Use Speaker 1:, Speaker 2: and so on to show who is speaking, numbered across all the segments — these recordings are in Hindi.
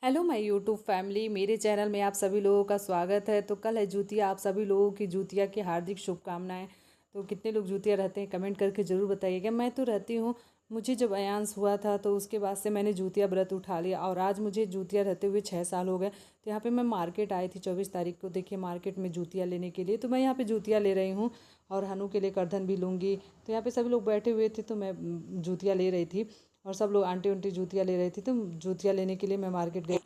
Speaker 1: हेलो माय यूट्यूब फैमिली, मेरे चैनल में आप सभी लोगों का स्वागत है। तो कल है जूतिया, आप सभी लोगों की जूतिया की हार्दिक शुभकामनाएं। तो कितने लोग जूतिया रहते हैं कमेंट करके ज़रूर बताइएगा। मैं तो रहती हूँ। मुझे जब अयांश हुआ था तो उसके बाद से मैंने जूतिया व्रत उठा लिया और आज मुझे जूतिया रहते हुए 6 साल हो गए। तो यहाँ पे मैं मार्केट आई थी 24 तारीख को, देखिए मार्केट में जूतिया लेने के लिए। तो मैं यहाँ पे जूतिया ले रही हूँ और हनु के लिए करधन भी लूँगी। तो यहाँ पे सभी लोग बैठे हुए थे तो मैं जूतिया ले रही थी और सब लोग आंटी उंटी जूतिया ले रही थी। तो जूतिया लेने के लिए मैं मार्केट गई।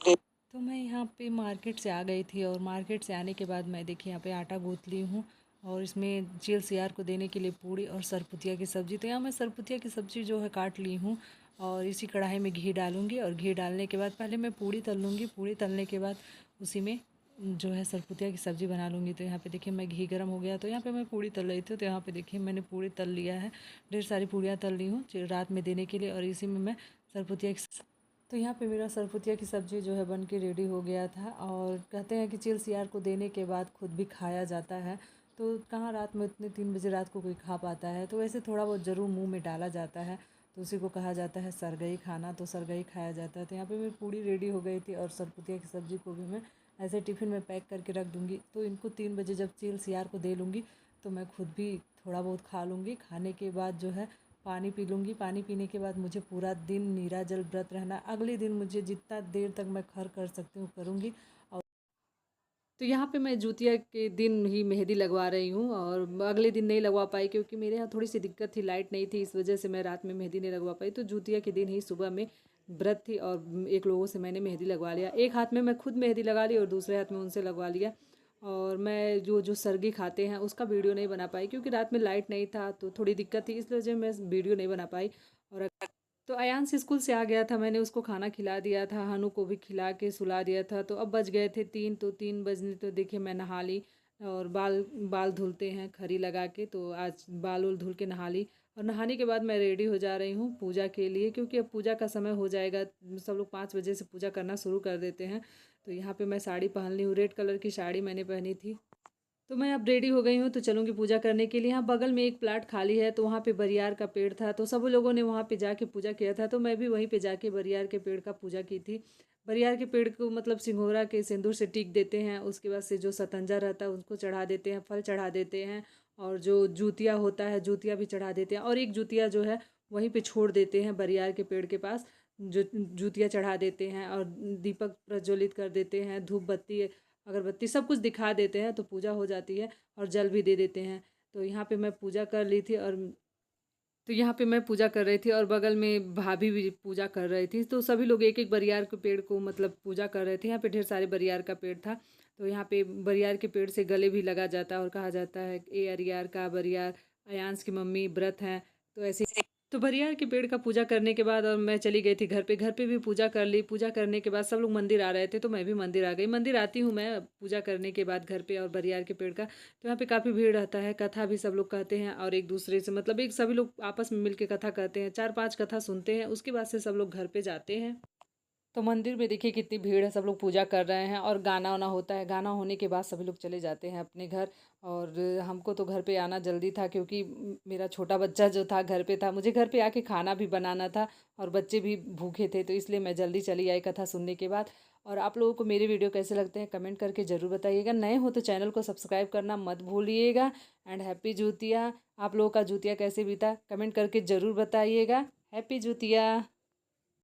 Speaker 1: तो मैं यहाँ पे मार्केट से आ गई थी और मार्केट से आने के बाद मैं देखिए यहाँ पे आटा गूँथ ली हूँ और इसमें चील सियार को देने के लिए पूड़ी और सरपुतिया की सब्ज़ी। तो यहाँ मैं सरपुतिया की सब्ज़ी जो है काट ली हूँ और इसी कढ़ाई में घी डालूँगी और घी डालने के बाद पहले मैं पूड़ी तल लूँगी। पूड़ी तलने के बाद उसी में जो है सरपुतिया की सब्ज़ी बना लूँगी। तो यहाँ पे देखिए मैं घी गर्म हो गया तो यहाँ पे मैं पूड़ी तल रही थी। तो यहाँ पे देखिए मैंने पूड़ी तल लिया है, ढेर सारी पूड़ियाँ तल ली हूँ रात में देने के लिए और इसी में मैं सरपुतिया की। तो यहाँ पे मेरा सरपुतिया की सब्ज़ी जो है बन के रेडी हो गया था। और कहते हैं कि चिल सियार को देने के बाद खुद भी खाया जाता है। तो कहाँ रात में इतने 3 बजे रात को कोई खा पाता है, तो वैसे थोड़ा बहुत ज़रूर मुंह में डाला जाता है। तो उसी को कहा जाता है सरगई खाना, तो सरगई खाया जाता है। तो यहाँ पे मेरी पूड़ी रेडी हो गई थी और सरपुतिया की सब्ज़ी को भी मैं ऐसे टिफ़िन में पैक करके रख दूँगी। तो इनको 3 बजे जब चिल सियार को दे लूँगी तो मैं खुद भी थोड़ा बहुत खा लूँगी। खाने के बाद जो है पानी पी लूँगी। पानी पीने के बाद मुझे पूरा दिन नीराजल व्रत रहना। अगले दिन मुझे जितना देर तक मैं खर कर सकती हूँ करूँगी। और तो यहाँ पे मैं जूतिया के दिन ही मेहंदी लगवा रही हूँ और अगले दिन नहीं लगवा पाई क्योंकि मेरे यहाँ थोड़ी सी दिक्कत थी, लाइट नहीं थी, इस वजह से मैं रात में मेहंदी नहीं लगवा पाई। तो जूतिया के दिन ही सुबह में व्रत थी और एक लोगों से मैंने मेहंदी लगवा लिया। एक हाथ में मैं खुद मेहंदी लगा ली और दूसरे हाथ में उनसे लगवा लिया। और मैं जो जो सरगी खाते हैं उसका वीडियो नहीं बना पाई क्योंकि रात में लाइट नहीं था तो थोड़ी दिक्कत थी, इस वजह मैं वीडियो नहीं बना पाई। और तो अयांश स्कूल से आ गया था, मैंने उसको खाना खिला दिया था, हनु को भी खिला के सुला दिया था। तो अब बज गए थे 3, तो 3 बजने तो देखिए मैं नहा ली और बाल बाल धुलते हैं खरी लगा के। तो आज बाल उल धुल के नहा ली और नहाने के बाद मैं रेडी हो जा रही हूँ पूजा के लिए क्योंकि अब पूजा का समय हो जाएगा। सब लोग 5 बजे से पूजा करना शुरू कर देते हैं। तो यहाँ पे मैं साड़ी पहन ली हूँ, रेड कलर की साड़ी मैंने पहनी थी। तो मैं अब रेडी हो गई हूँ तो चलूँगी पूजा करने के लिए। यहाँ बगल में एक प्लाट खाली है तो वहाँ पे बरियार का पेड़ था, तो सब लोगों ने वहाँ पे जाके पूजा किया था। तो मैं भी वहीं पे जाके बरियार के पेड़ का पूजा की थी। बरियार के पेड़ को मतलब सिंघोरा के सिंदूर से टीक देते हैं, उसके बाद से जो सतंजा रहता है उसको चढ़ा देते हैं, फल चढ़ा देते हैं और जो जूतिया होता है जूतिया भी चढ़ा देते हैं। और एक जूतिया जो है वहीं पे छोड़ देते हैं बरियार के पेड़ के पास, जो जूतिया चढ़ा देते हैं और दीपक प्रज्वलित कर देते हैं, धूप बत्ती अगरबत्ती सब कुछ दिखा देते हैं तो पूजा हो जाती है और जल भी दे देते हैं। तो यहाँ पे मैं पूजा कर ली थी और तो यहाँ पे मैं पूजा कर रही थी और बगल में भाभी भी पूजा कर रही थी। तो सभी लोग एक एक बरियार के पेड़ को मतलब पूजा कर रहे थे। यहाँ पे ढेर सारे बरियार का पेड़ था। तो यहाँ पे बरियार के पेड़ से गले भी लगा जाता है और कहा जाता है ए अरियार का बरियार, अयांश की मम्मी व्रत हैं। तो ऐसे तो बरियार के पेड़ का पूजा करने के बाद और मैं चली गई थी घर पे। घर पे भी पूजा कर ली। पूजा करने के बाद सब लोग मंदिर आ रहे थे तो मैं भी मंदिर आ गई। मंदिर आती हूँ मैं पूजा करने के बाद घर पे और बरियार के पेड़ का। तो यहाँ पे काफ़ी भीड़ रहता है, कथा भी सब लोग कहते हैं और एक दूसरे से मतलब एक सभी लोग आपस में मिलके कथा कहते हैं, 4-5 कथा सुनते हैं, उसके बाद से सब लोग घर पे जाते हैं। तो मंदिर में देखिए कितनी भीड़ है, सब लोग पूजा कर रहे हैं और गाना वाना होता है। गाना होने के बाद सभी लोग चले जाते हैं अपने घर। और हमको तो घर पे आना जल्दी था क्योंकि मेरा छोटा बच्चा जो था घर पे था, मुझे घर पे आके खाना भी बनाना था और बच्चे भी भूखे थे, तो इसलिए मैं जल्दी चली आई कथा सुनने के बाद। और आप लोगों को मेरे वीडियो कैसे लगते हैं कमेंट करके ज़रूर बताइएगा। नए हो तो चैनल को सब्सक्राइब करना मत भूलिएगा। एंड हैप्पी जूतिया। आप लोगों का जूतिया कैसे बीता कमेंट करके ज़रूर बताइएगा। हैप्पी जूतिया।